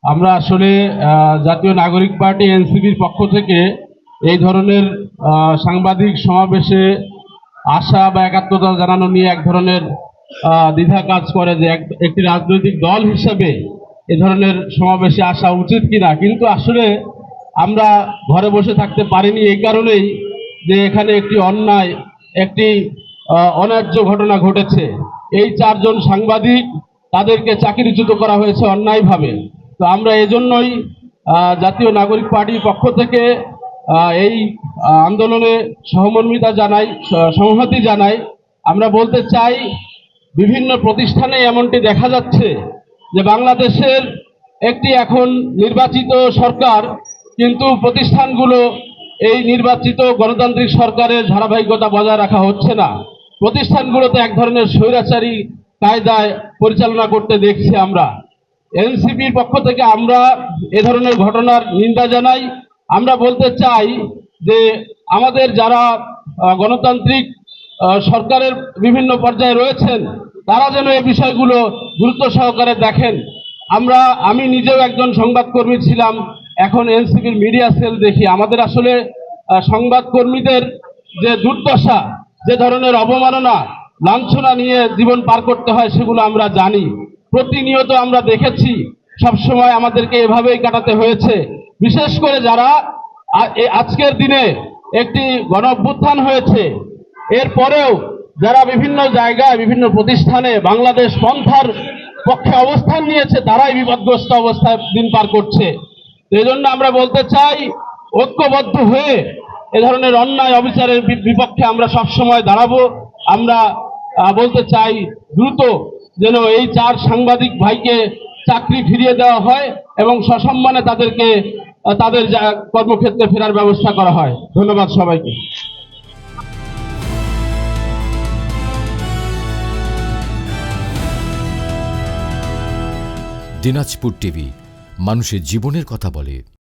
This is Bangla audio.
আমরা আসলে জাতীয় নাগরিক পার্টি এনসিপির পক্ষ থেকে এই ধরনের সাংবাদিক সমাবেশে আসা বা একাত্মতা জানানো নিয়ে এক ধরনের দ্বিধা কাজ করে যে একটি রাজনৈতিক দল হিসেবে এ ধরনের সমাবেশে আসা উচিত কিনা। কিন্তু আসলে আমরা ঘরে বসে থাকতে পারিনি এই কারণেই যে এখানে একটি অন্যায়, একটি অন্যায্য ঘটনা ঘটেছে। এই চারজন সাংবাদিক, তাদেরকে চাকরিচ্যুত করা হয়েছে অন্যায়ভাবে। তো আমরা এজন্যই জাতীয় নাগরিক পার্টির পক্ষ থেকে এই আন্দোলনে সহমর্মিতা জানাই, সংহতি জানাই। আমরা বলতে চাই, বিভিন্ন প্রতিষ্ঠানে এমনটি দেখা যাচ্ছে যে বাংলাদেশের একটি এখন নির্বাচিত সরকার, কিন্তু প্রতিষ্ঠানগুলো এই নির্বাচিত গণতান্ত্রিক সরকারের ধারাবাহিকতা বজায় রাখা হচ্ছে না। প্রতিষ্ঠানগুলোতে এক ধরনের স্বৈরাচারী কায়দায় পরিচালনা করতে দেখছি আমরা। এনসিপির পক্ষ থেকে আমরা এ ধরনের ঘটনার নিন্দা জানাই। আমরা বলতে চাই যে আমাদের যারা গণতান্ত্রিক সরকারের বিভিন্ন পর্যায়ে রয়েছেন, তারা যেন এই বিষয়গুলো গুরুত্ব সহকারে দেখেন। আমি নিজেও একজন সংবাদকর্মী ছিলাম, এখন এনসিপির মিডিয়া সেল দেখি। আমাদের আসলে সংবাদকর্মীদের যে দুর্দশা, যে ধরনের অবমাননা, লাঞ্ছনা নিয়ে জীবন পার করতে হয়, সেগুলো আমরা জানি। প্রতিনিয়ত আমরা দেখেছি, সবসময় আমাদেরকে এভাবেই কাটাতে হয়েছে। বিশেষ করে যারা আজকের দিনে একটি গণ অভ্যুত্থান হয়েছে, এরপরেও যারা বিভিন্ন জায়গায় বিভিন্ন প্রতিষ্ঠানে বাংলাদেশ পন্থার পক্ষে অবস্থান নিয়েছে, তারাই বিপদগ্রস্ত অবস্থায় দিন পার করছে। এই জন্য আমরা বলতে চাই, ঐক্যবদ্ধ হয়ে এ ধরনের অন্যায় অবিচারের বিপক্ষে আমরা সবসময় দাঁড়াবো। আমরা বলতে চাই, দ্রুত যেন এই চার সাংবাদিক ভাইকে চাকরি ফিরিয়ে দেওয়া হয় এবং সসম্মানে তাদেরকে তাদের কর্মক্ষেত্রে ফেরার ব্যবস্থা করা হয়। ধন্যবাদ সবাইকে। দিনাজপুর টিভি, মানুষের জীবনের কথা বলে।